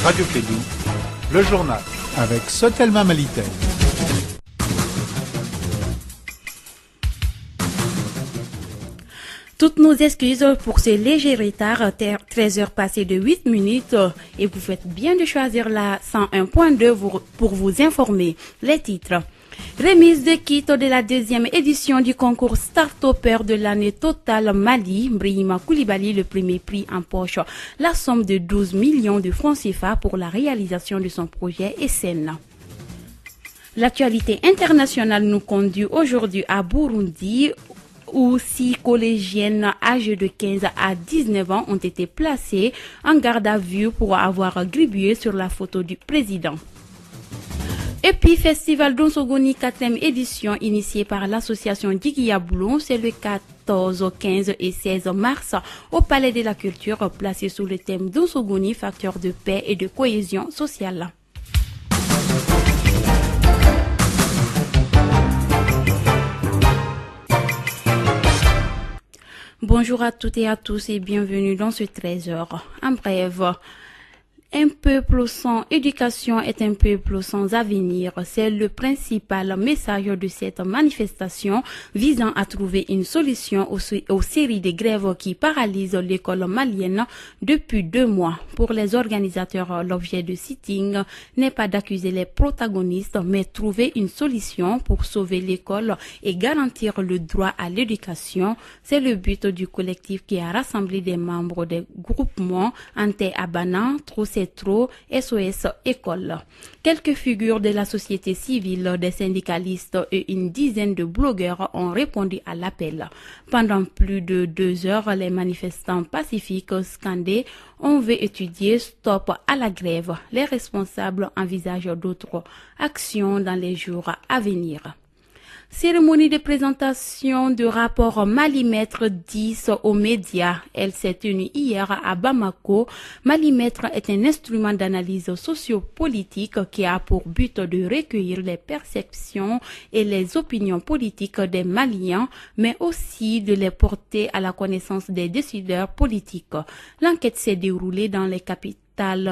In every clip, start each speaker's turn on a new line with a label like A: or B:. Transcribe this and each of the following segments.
A: Radio Kédou, le journal avec Sotelma Malitel.
B: Toutes nos excuses pour ce léger retard, 13 heures passées de 8 minutes, et vous faites bien de choisir la 101.2 pour vous informer. Les titres. Remise de kit de la deuxième édition du concours Start-Upper de l'année Total Mali. Brahima Koulibaly, le premier prix, empoche la somme de 12 millions de francs CFA pour la réalisation de son projet SN. L'actualité internationale nous conduit aujourd'hui à Burundi, où 6 collégiennes âgées de 15 à 19 ans ont été placées en garde à vue pour avoir gribouillé sur la photo du président. Et puis, Festival d'Onsogoni 4e édition initiée par l'association Djigiya Boulon, c'est le 14, 15 et 16 mars au Palais de la Culture, placé sous le thème d'Onsogoni, facteur de paix et de cohésion sociale. Bonjour à toutes et à tous et bienvenue dans ce 13h. En bref, un peuple sans éducation est un peuple sans avenir. C'est le principal message de cette manifestation visant à trouver une solution aux séries de grèves qui paralysent l'école malienne depuis 2 mois. Pour les organisateurs, l'objet de sitting n'est pas d'accuser les protagonistes, mais trouver une solution pour sauver l'école et garantir le droit à l'éducation. C'est le but du collectif qui a rassemblé des membres des groupements Ante Abana, Trop, SOS École. Quelques figures de la société civile, des syndicalistes et une dizaine de blogueurs ont répondu à l'appel. Pendant plus de 2 heures, les manifestants pacifiques scandés on veut étudier stop à la grève. Les responsables envisagent d'autres actions dans les jours à venir. Cérémonie de présentation de rapport Malimètre 10 aux médias. Elle s'est tenue hier à Bamako. Malimètre est un instrument d'analyse sociopolitique qui a pour but de recueillir les perceptions et les opinions politiques des Maliens, mais aussi de les porter à la connaissance des décideurs politiques. L'enquête s'est déroulée dans les capitales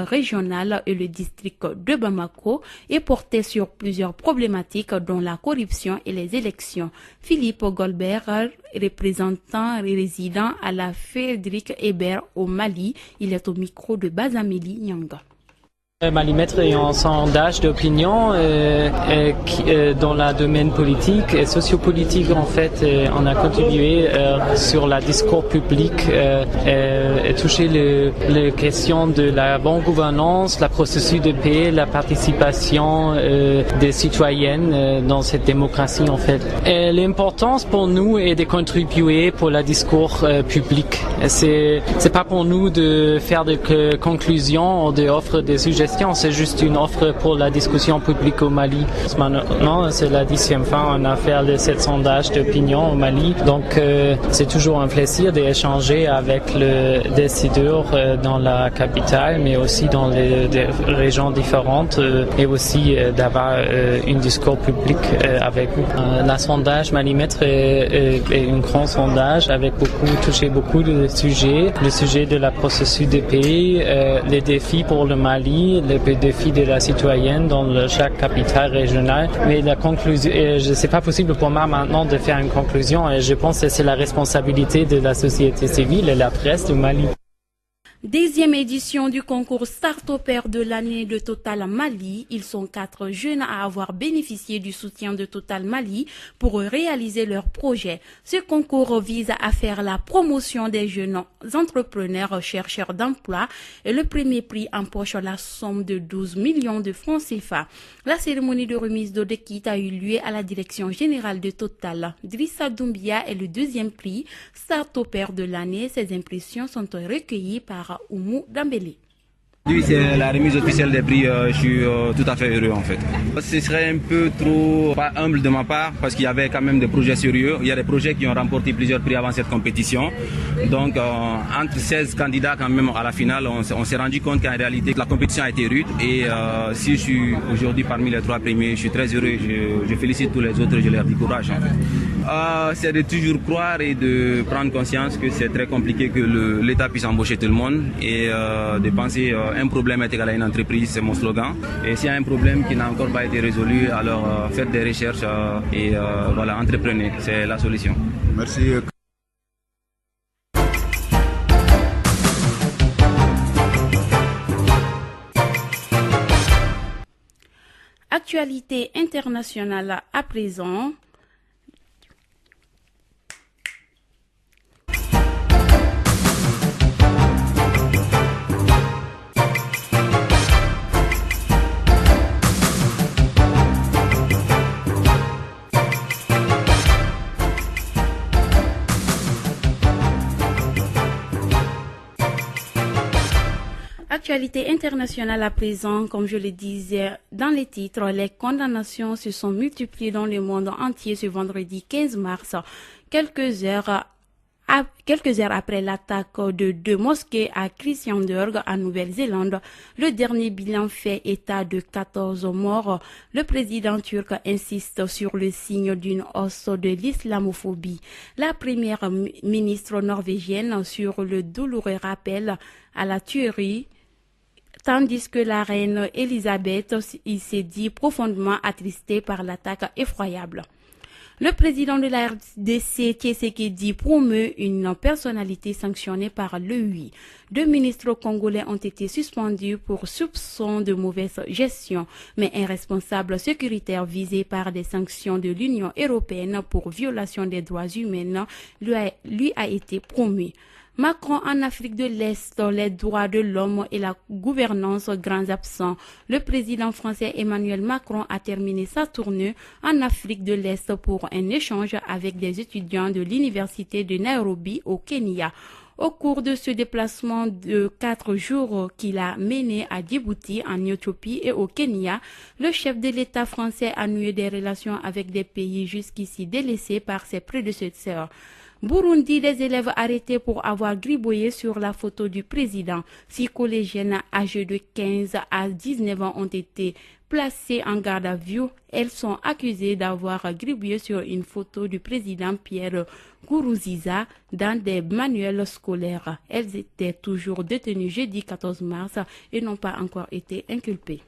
B: régional et le district de Bamako et portait sur plusieurs problématiques dont la corruption et les élections. Philippe Goldberg, représentant et résident à la Frédéric Hébert au Mali, il est au micro de Bazameli Nyanga.
C: Malimètre est un sondage d'opinion dans le domaine politique et sociopolitique. En fait, on a contribué sur le discours public et touché les questions de la bonne gouvernance, le processus de paix, la participation des citoyennes dans cette démocratie en fait. L'importance pour nous est de contribuer pour le discours public. C'est pas pour nous de faire des conclusions ou d'offrir des suggestions. C'est juste une offre pour la discussion publique au Mali. Maintenant, c'est la 10e fois qu'on a fait ce sondage d'opinion au Mali. Donc, c'est toujours un plaisir d'échanger avec les décideurs dans la capitale, mais aussi dans les régions différentes et aussi d'avoir un discours public avec vous. Le sondage Malimètre est un grand sondage avec touché beaucoup de sujets. Le sujet de la processus de paix, les défis pour le Mali, les défis de la citoyenne dans chaque capitale régionale. Mais la conclusion, c'est pas possible pour moi maintenant de faire une conclusion et je pense que c'est la responsabilité de la société civile et la presse du Mali.
B: 10e édition du concours Start-Upper de l'année de Total Mali. Ils sont 4 jeunes à avoir bénéficié du soutien de Total Mali pour réaliser leur projet. Ce concours vise à faire la promotion des jeunes entrepreneurs chercheurs d'emploi et le premier prix empoche la somme de 12 millions de francs CFA. La cérémonie de remise de kit a eu lieu à la direction générale de Total. Drissa Doumbia est le 2e prix Start-Upper de l'année. Ses impressions sont recueillies par Oumou Dambélé.
D: Oui, c'est la remise officielle des prix, je suis tout à fait heureux en fait. Ce serait un peu trop pas humble de ma part parce qu'il y avait quand même des projets sérieux. Il y a des projets qui ont remporté plusieurs prix avant cette compétition. Donc entre 16 candidats quand même à la finale, on s'est rendu compte qu'en réalité la compétition a été rude et si je suis aujourd'hui parmi les 3 premiers, je suis très heureux. Je félicite tous les autres, je leur dis courage en fait. C'est de toujours croire et de prendre conscience que c'est très compliqué que l'État puisse embaucher tout le monde et de penser un problème est égal à une entreprise, c'est mon slogan. Et s'il y a un problème qui n'a encore pas été résolu, alors faites des recherches et voilà, entreprenez, c'est la solution.
A: Merci.
B: Actualité internationale à présent. Actualité internationale à présent, comme je le disais dans les titres, les condamnations se sont multipliées dans le monde entier ce vendredi 15 mars, quelques heures après l'attaque de 2 mosquées à Christiansborg en Nouvelle-Zélande. Le dernier bilan fait état de 14 morts. Le président turc insiste sur le signe d'une hausse de l'islamophobie. La première ministre norvégienne sur le douloureux rappel à la tuerie, tandis que la reine Elisabeth s'est dit profondément attristée par l'attaque effroyable. Le président de la RDC, Tshisekedi, promeut une personnalité sanctionnée par l'EUI. 2 ministres congolais ont été suspendus pour soupçon de mauvaise gestion, mais un responsable sécuritaire visé par des sanctions de l'Union européenne pour violation des droits humains lui a été promu. Macron en Afrique de l'Est, les droits de l'homme et la gouvernance grands absents. Le président français Emmanuel Macron a terminé sa tournée en Afrique de l'Est pour un échange avec des étudiants de l'université de Nairobi au Kenya. Au cours de ce déplacement de 4 jours qu'il a mené à Djibouti, en Éthiopie et au Kenya, le chef de l'État français a noué des relations avec des pays jusqu'ici délaissés par ses prédécesseurs. Burundi, des élèves arrêtés pour avoir gribouillé sur la photo du président. 6 collégiennes âgées de 15 à 19 ans ont été placées en garde à vue. Elles sont accusées d'avoir gribouillé sur une photo du président Pierre Nkurunziza dans des manuels scolaires. Elles étaient toujours détenues jeudi 14 mars et n'ont pas encore été inculpées.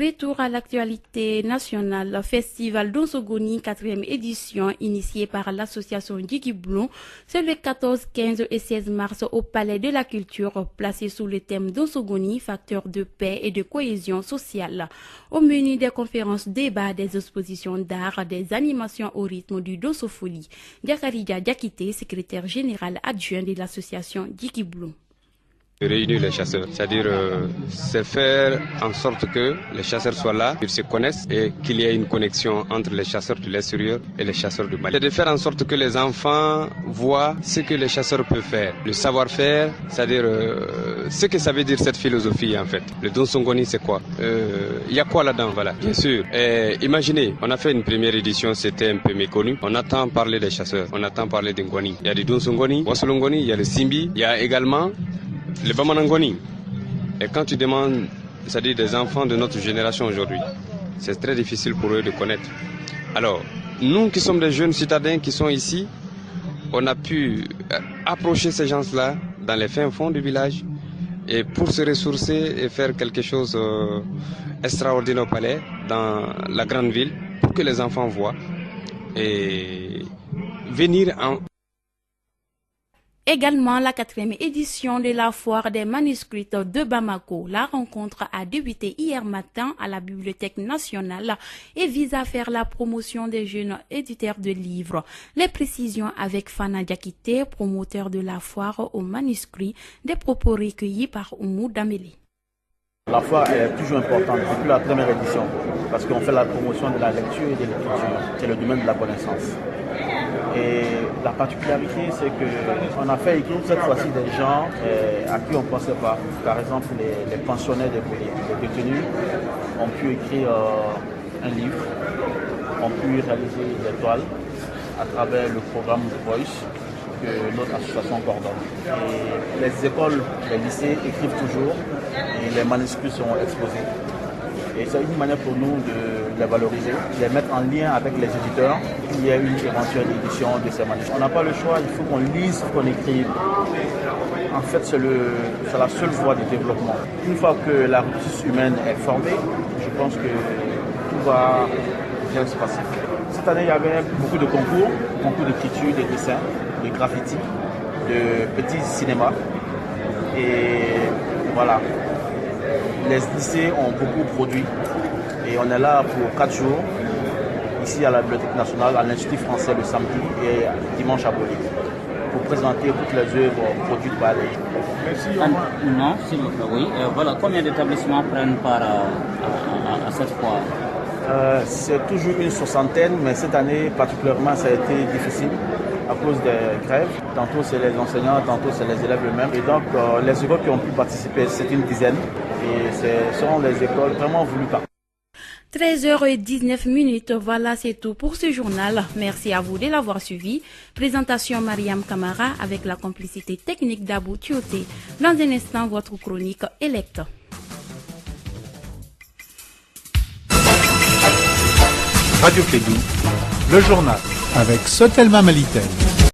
B: Retour à l'actualité nationale. Le festival d'Onsogoni, 4e édition, initié par l'association Djiki Blum, c'est le 14, 15 et 16 mars au Palais de la Culture, placé sous le thème d'Onsogoni, facteur de paix et de cohésion sociale. Au menu des conférences, débats, des expositions d'art, des animations au rythme du Donsofoli. Diakarija Diakité, secrétaire général adjoint de l'association Djiki Blum.
E: Réunir les chasseurs, c'est-à-dire c'est faire en sorte que les chasseurs soient là, qu'ils se connaissent et qu'il y ait une connexion entre les chasseurs de l'extérieur et les chasseurs du Mali. C'est de faire en sorte que les enfants voient ce que les chasseurs peuvent faire, le savoir-faire, c'est-à-dire ce que ça veut dire cette philosophie en fait. Le Donsongoni c'est quoi? Il y a quoi là-dedans? Voilà, bien sûr. Imaginez, on a fait une première édition, c'était un peu méconnu. On attend parler des chasseurs, on attend parler des Ngoni. Il y a du Donsongoni, Wasolongoni, il y a le Simbi, il y a également le Bamanangoni. Et quand tu demandes, c'est-à-dire des enfants de notre génération aujourd'hui, c'est très difficile pour eux de connaître. Alors, nous qui sommes des jeunes citadins qui sont ici, on a pu approcher ces gens-là dans les fins fonds du village et pour se ressourcer et faire quelque chose d'extraordinaire au palais, dans la grande ville, pour que les enfants voient et venir en...
B: Également, la 4e édition de la foire des manuscrits de Bamako. La rencontre a débuté hier matin à la Bibliothèque nationale et vise à faire la promotion des jeunes éditeurs de livres. Les précisions avec Fana Diakité, promoteur de la foire aux manuscrits, des propos recueillis par Oumou Dameli.
F: La foire est toujours importante depuis la première édition parce qu'on fait la promotion de la lecture et de l'écriture. C'est le domaine de la connaissance. Et la particularité, c'est qu'on a fait écrire cette fois-ci des gens à qui on ne pensait pas. Par exemple, les pensionnaires des détenus ont pu écrire un livre, ont pu réaliser des toiles à travers le programme The Voice que notre association coordonne. Et les écoles, les lycées écrivent toujours et les manuscrits seront exposés. Et c'est une manière pour nous de les valoriser, les mettre en lien avec les éditeurs, qu'il y ait une éventuelle édition de ces manuscrits. On n'a pas le choix, il faut qu'on lise, qu'on écrive. En fait, c'est la seule voie du développement. Une fois que la ressource humaine est formée, je pense que tout va bien se passer. Cette année, il y avait beaucoup de concours d'écriture, de dessin, de graffiti, de petits cinémas. Et voilà, les lycées ont beaucoup produit. Et on est là pour 4 jours, ici à la Bibliothèque nationale, à l'Institut français le samedi et dimanche à Bolivie, pour présenter toutes les œuvres produites par les...
G: Merci. Non, s'il vous plaît, oui. Voilà, combien d'établissements prennent part à cette foire?
F: C'est toujours une soixantaine, mais cette année particulièrement ça a été difficile à cause des grèves. Tantôt c'est les enseignants, tantôt c'est les élèves eux-mêmes. Et donc les écoles qui ont pu participer, c'est une dizaine. Et ce sont les écoles vraiment voulues par.
B: 13h19, voilà, c'est tout pour ce journal. Merci à vous de l'avoir suivi. Présentation Mariam Kamara avec la complicité technique d'Abou Tioté. Dans un instant, votre chronique Elect.
A: Radio Clédou, le journal avec Sotelma Malitel.